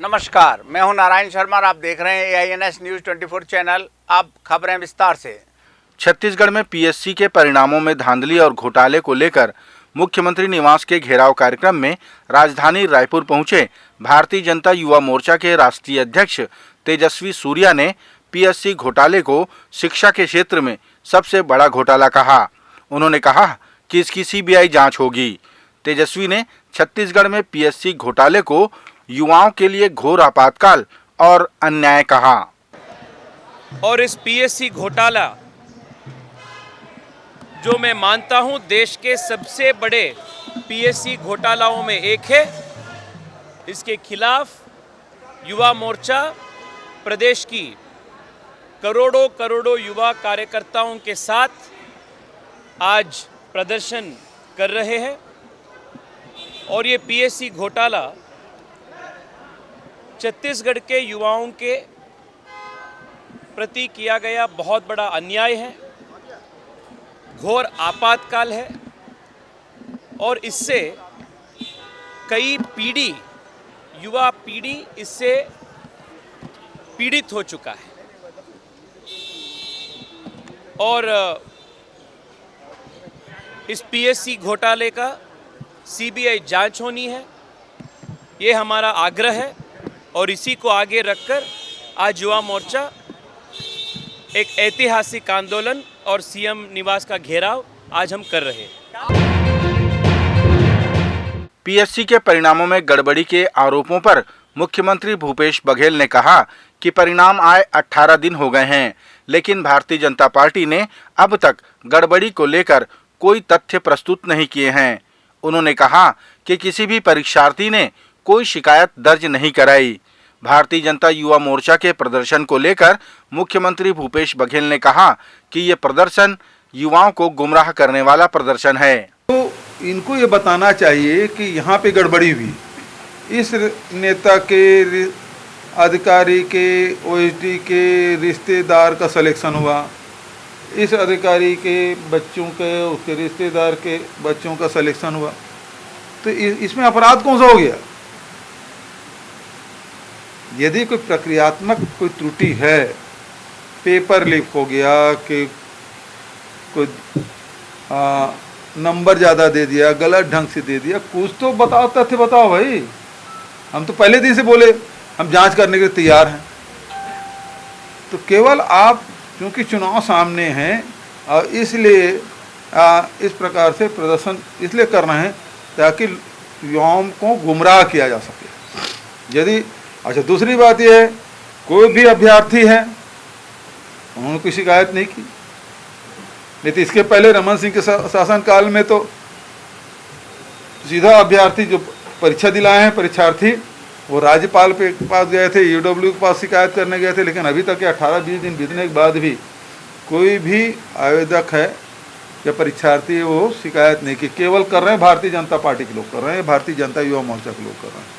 नमस्कार, मैं हूं नारायण शर्मा और आप देख रहे हैं AINS न्यूज़ 24 चैनल। अब खबरें विस्तार से। छत्तीसगढ़ में पीएससी के परिणामों में धांधली और घोटाले को लेकर मुख्यमंत्री निवास के घेराव कार्यक्रम में राजधानी रायपुर पहुंचे भारतीय जनता युवा मोर्चा के राष्ट्रीय अध्यक्ष तेजस्वी सूर्या ने पीएससी घोटाले को शिक्षा के क्षेत्र में सबसे बड़ा घोटाला कहा। उन्होंने कहा कि इसकी सीबीआई जांच होगी। तेजस्वी ने छत्तीसगढ़ में पीएससी घोटाले को युवाओं के लिए घोर आपातकाल और अन्याय कहा। और इस पीएससी घोटाला जो मैं मानता हूं देश के सबसे बड़े पीएससी घोटालाओं में एक है, इसके खिलाफ युवा मोर्चा प्रदेश की करोड़ों करोड़ों युवा कार्यकर्ताओं के साथ आज प्रदर्शन कर रहे हैं। और ये पीएससी घोटाला छत्तीसगढ़ के युवाओं के प्रति किया गया बहुत बड़ा अन्याय है, घोर आपातकाल है और इससे कई पीढ़ी युवा पीढ़ी इससे पीड़ित हो चुका है। और इस पीएससी घोटाले का सीबीआई जांच होनी है, ये हमारा आग्रह है। और इसी को आगे रखकर आज युवा मोर्चा एक ऐतिहासिक आंदोलन और सीएम निवास का घेराव आज हम कर रहे हैं। पीएससी के परिणामों में गड़बड़ी के आरोपों पर मुख्यमंत्री भूपेश बघेल ने कहा कि परिणाम आए 18 दिन हो गए हैं, लेकिन भारतीय जनता पार्टी ने अब तक गड़बड़ी को लेकर कोई तथ्य प्रस्तुत नहीं किए हैं। उन्होंने कहा कि किसी भी परीक्षार्थी ने कोई शिकायत दर्ज नहीं कराई। भारतीय जनता युवा मोर्चा के प्रदर्शन को लेकर मुख्यमंत्री भूपेश बघेल ने कहा कि ये प्रदर्शन युवाओं को गुमराह करने वाला प्रदर्शन है। तो इनको ये बताना चाहिए कि यहाँ पे गड़बड़ी हुई, इस नेता के अधिकारी के ओएसडी के रिश्तेदार का सिलेक्शन हुआ, इस अधिकारी के बच्चों के उसके रिश्तेदार के बच्चों का सिलेक्शन हुआ, तो इसमें अपराध कौन सा हो गया? यदि कोई प्रक्रियात्मक कोई त्रुटि है, पेपर लीक हो गया कि कोई नंबर ज़्यादा दे दिया, गलत ढंग से दे दिया, कुछ तो बताओ, तथ्य बताओ भाई। हम तो पहले दिन से बोले हम जांच करने के लिए तैयार हैं। तो केवल आप क्योंकि चुनाव सामने हैं और इसलिए इस प्रकार से प्रदर्शन इसलिए कर रहे हैं ताकि युवाओं को गुमराह किया जा सके। यदि अच्छा, दूसरी बात यह है, कोई भी अभ्यर्थी है उन्होंने कोई शिकायत नहीं की। नहीं तो इसके पहले रमन सिंह के शासनकाल में तो सीधा अभ्यर्थी जो परीक्षा दिलाए हैं परीक्षार्थी वो राज्यपाल के पास गए थे, यूडब्ल्यू के पास शिकायत करने गए थे, लेकिन अभी तक 18-20 दिन बीतने के बाद भी कोई भी आवेदक है या परीक्षार्थी वो शिकायत नहीं की। केवल कर रहे हैं भारतीय जनता पार्टी के लोग कर रहे हैं, भारतीय जनता युवा मोर्चा के लोग कर रहे हैं।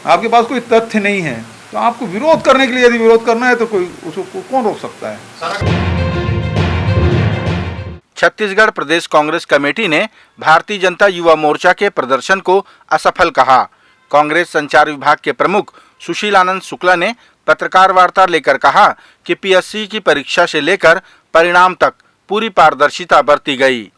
आपके पास कोई तथ्य नहीं है तो आपको विरोध करने के लिए यदि विरोध करना है तो कोई उसको कौन रोक सकता है? छत्तीसगढ़ प्रदेश कांग्रेस कमेटी ने भारतीय जनता युवा मोर्चा के प्रदर्शन को असफल कहा। कांग्रेस संचार विभाग के प्रमुख सुशील आनंद शुक्ला ने पत्रकार वार्ता लेकर कहा कि पीएससी की परीक्षा से लेकर परिणाम तक पूरी पारदर्शिता बरती गई।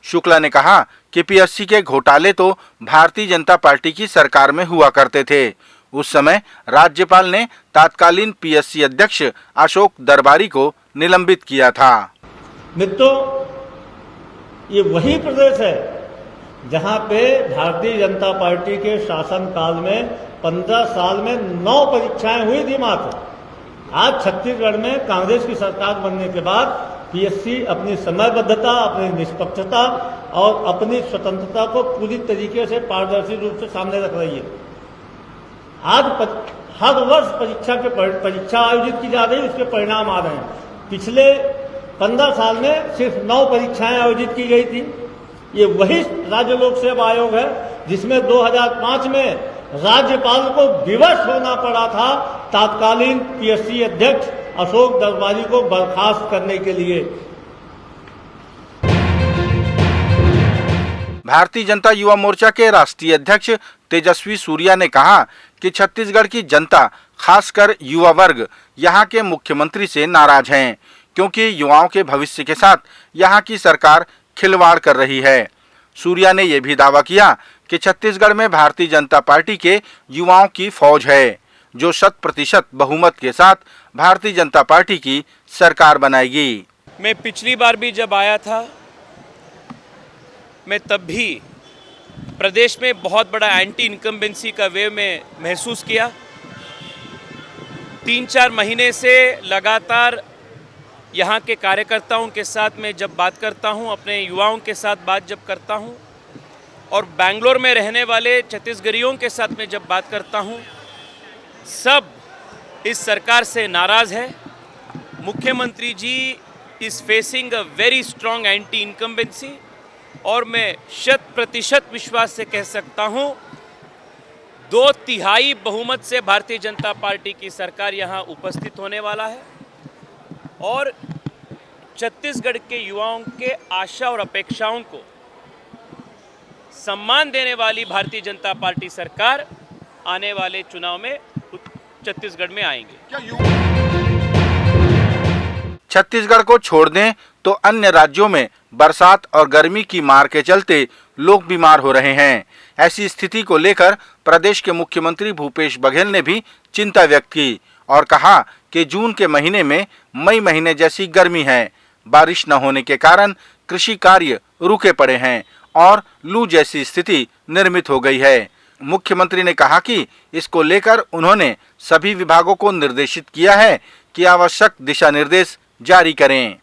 शुक्ला ने कहा कि पीएससी के घोटाले तो भारतीय जनता पार्टी की सरकार में हुआ करते थे। उस समय राज्यपाल ने तत्कालीन पीएससी अध्यक्ष अशोक दरबारी को निलंबित किया था। मित्रों, ये वही प्रदेश है जहां पे भारतीय जनता पार्टी के शासनकाल में 15 साल में 9 परीक्षाएं हुई थी मात्र। आज छत्तीसगढ़ में कांग्रेस की सरकार बनने के बाद पीएससी अपनी समयबद्धता, अपनी निष्पक्षता और अपनी स्वतंत्रता को पूरी तरीके से पारदर्शी रूप से सामने रख रही है। आज हर वर्ष परीक्षा आयोजित की जा रही है, उसके परिणाम आ रहे हैं। पिछले 15 साल में सिर्फ 9 परीक्षाएं आयोजित की गई थी। ये वही राज्य लोक सेवा आयोग है जिसमें 2005 में राज्यपाल को विवश होना पड़ा था तत्कालीन पीएससी अध्यक्ष अशोक दरबारी को बर्खास्त करने के लिए। भारतीय जनता युवा मोर्चा के राष्ट्रीय अध्यक्ष तेजस्वी सूर्या ने कहा कि छत्तीसगढ़ की जनता, खासकर युवा वर्ग, यहाँ के मुख्यमंत्री से नाराज हैं, क्योंकि युवाओं के भविष्य के साथ यहाँ की सरकार खिलवाड़ कर रही है। सूर्या ने यह भी दावा किया कि छत्तीसगढ़ में भारतीय जनता पार्टी के युवाओं की फौज है, जो 100% बहुमत के साथ भारतीय जनता पार्टी की सरकार बनाएगी। मैं पिछली बार भी जब आया था, मैं तब भी प्रदेश में बहुत बड़ा एंटी इनकम्बेंसी का वेव में महसूस किया। 3-4 महीने से लगातार यहाँ के कार्यकर्ताओं के साथ मैं जब बात करता हूँ, अपने युवाओं के साथ बात जब करता हूँ, और बेंगलोर में रहने वाले छत्तीसगढ़ियों के साथ मैं जब बात करता हूँ, सब इस सरकार से नाराज़ है। मुख्यमंत्री ji is facing a very strong anti incumbency, और मैं 100% विश्वास से कह सकता हूँ 2/3 बहुमत से भारतीय जनता पार्टी की सरकार यहाँ उपस्थित होने वाला है, और छत्तीसगढ़ के युवाओं के आशा और अपेक्षाओं को सम्मान देने वाली भारतीय जनता पार्टी सरकार आने वाले चुनाव में छत्तीसगढ़ में आएंगे। छत्तीसगढ़ को छोड़ दें तो अन्य राज्यों में बरसात और गर्मी की मार के चलते लोग बीमार हो रहे हैं। ऐसी स्थिति को लेकर प्रदेश के मुख्यमंत्री भूपेश बघेल ने भी चिंता व्यक्त की और कहा कि जून के महीने में मई महीने जैसी गर्मी है। बारिश न होने के कारण कृषि कार्य रुके पड़े हैं और लू जैसी स्थिति निर्मित हो गई है। मुख्यमंत्री ने कहा कि इसको लेकर उन्होंने सभी विभागों को निर्देशित किया है कि आवश्यक दिशा निर्देश जारी करें।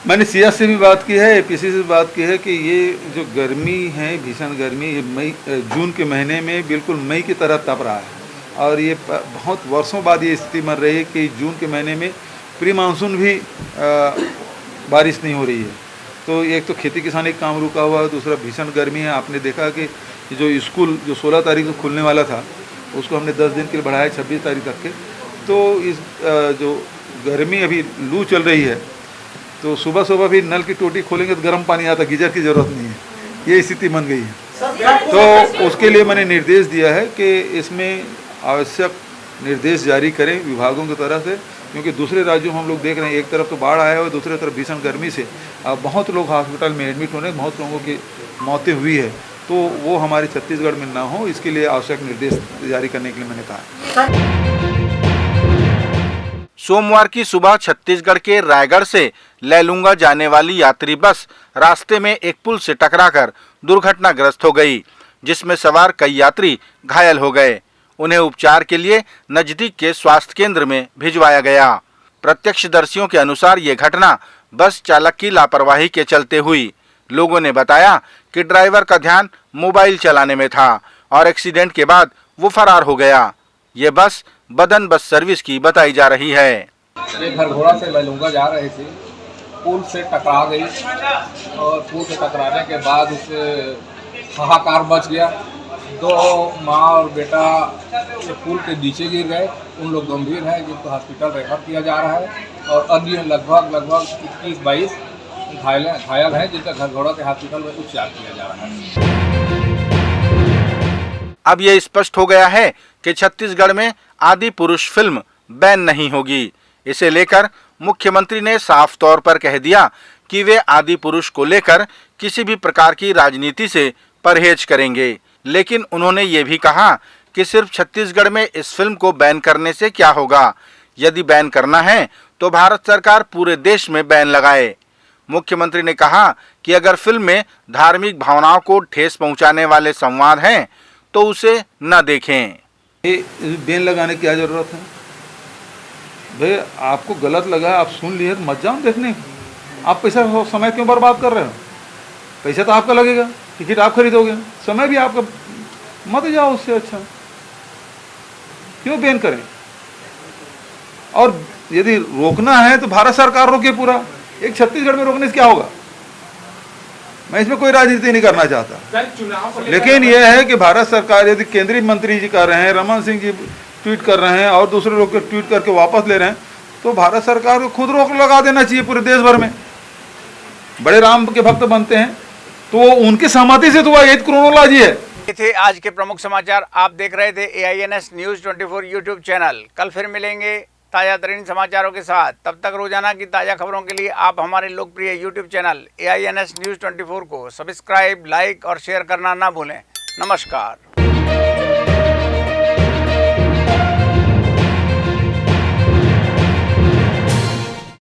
मैंने सीएस से भी बात की है, एपीसी से भी बात की है कि ये जो गर्मी है, भीषण गर्मी, ये जून के महीने में बिल्कुल मई की तरह तप रहा है, और ये बहुत वर्षों बाद ये स्थिति बन रही है कि जून के महीने में प्री मानसून भी बारिश नहीं हो रही है। तो एक तो खेती किसानी का काम रुका हुआ है, दूसरा भीषण गर्मी है। आपने देखा कि जो स्कूल जो 16 तारीख को खुलने वाला था, उसको हमने 10 दिन के लिए बढ़ाया 26 तारीख तक के। तो इस जो गर्मी अभी लू चल रही है, तो सुबह सुबह भी नल की टोटी खोलेंगे तो गर्म पानी आता, गीजर की ज़रूरत नहीं है, ये स्थिति बन गई है। तो उसके लिए मैंने निर्देश दिया है कि इसमें आवश्यक निर्देश जारी करें विभागों की तरफ से, क्योंकि दूसरे राज्यों में हम लोग देख रहे हैं, एक तरफ तो बाढ़ आया हुआ है, दूसरी तरफ भीषण गर्मी से बहुत लोग हॉस्पिटल में एडमिट होने, बहुत लोगों की मौतें हुई है। तो वो हमारे छत्तीसगढ़ में ना हो, इसके लिए आवश्यक निर्देश जारी करने के लिए मैंने कहा। सोमवार की सुबह छत्तीसगढ़ के रायगढ़ से लैलूंगा जाने वाली यात्री बस रास्ते में एक पुल से टकराकर दुर्घटनाग्रस्त हो गई, जिसमें सवार कई यात्री घायल हो गए। उन्हें उपचार के लिए नजदीक के स्वास्थ्य केंद्र में भिजवाया गया। प्रत्यक्षदर्शियों के अनुसार ये घटना बस चालक की लापरवाही के चलते हुई। लोगों ने बताया कि ड्राइवर का ध्यान मोबाइल चलाने में था और एक्सीडेंट के बाद वो फरार हो गया। ये बस बदन बस सर्विस की बताई जा रही है। ये खरघोड़ा से लैलूंगा जा रहे थे, पुल से टकरा गई और पुल से टकराने के बाद उसे हाहाकार मच गया। 2 माँ और बेटा पुल के नीचे गिर गए, उन लोग गंभीर हैं, जिनको हॉस्पिटल रेफर किया जा रहा है, और अन्य लगभग 21-22 घायल हैं, जिनका खरघोड़ा के हॉस्पिटल में उपचार किया जा रहा है। अब यह स्पष्ट हो गया है कि छत्तीसगढ़ में आदि पुरुष फिल्म बैन नहीं होगी। इसे लेकर मुख्यमंत्री ने साफ तौर पर कह दिया कि वे आदि पुरुष को लेकर किसी भी प्रकार की राजनीति से परहेज करेंगे। लेकिन उन्होंने ये भी कहा कि सिर्फ छत्तीसगढ़ में इस फिल्म को बैन करने से क्या होगा। यदि बैन करना है तो भारत सरकार पूरे देश में बैन लगाए। मुख्यमंत्री ने कहा कि अगर फिल्म में धार्मिक भावनाओं को ठेस पहुंचाने वाले संवाद हैं तो उसे न देखें। ये बैन लगाने की क्या जरूरत है भाई? आपको गलत लगा, आप सुन लिए तो मत जाओ देखने। आप पैसा समय क्यों बर्बाद कर रहे हो? पैसा तो आपका लगेगा, टिकट आप खरीदोगे, समय भी आपका, मत जाओ। उससे अच्छा क्यों बैन करें? और यदि रोकना है तो भारत सरकार रोके पूरा। एक छत्तीसगढ़ में रोकने से क्या होगा? मैं इसमें कोई राजनीति नहीं करना चाहता, लेकिन यह है कि भारत सरकार, यदि केंद्रीय मंत्री जी कर रहे हैं, रमन सिंह जी ट्वीट कर रहे हैं और दूसरे लोग के ट्वीट करके वापस ले रहे हैं, तो भारत सरकार को खुद रोक लगा देना चाहिए पूरे देश भर में। बड़े राम के भक्त बनते हैं, तो वो उनकी सहमति से तो हुआ, यही क्रोनोलॉजी है। ये थे आज के प्रमुख समाचार। आप देख रहे थे AINS न्यूज़ 24 यूट्यूब चैनल। कल फिर मिलेंगे ताज़ा तरीन समाचारों के साथ। तब तक रोजाना की ताज़ा खबरों के लिए आप हमारे लोकप्रिय यूट्यूब चैनल AINS न्यूज़ 24 को सब्सक्राइब, लाइक और शेयर करना ना भूलें। नमस्कार।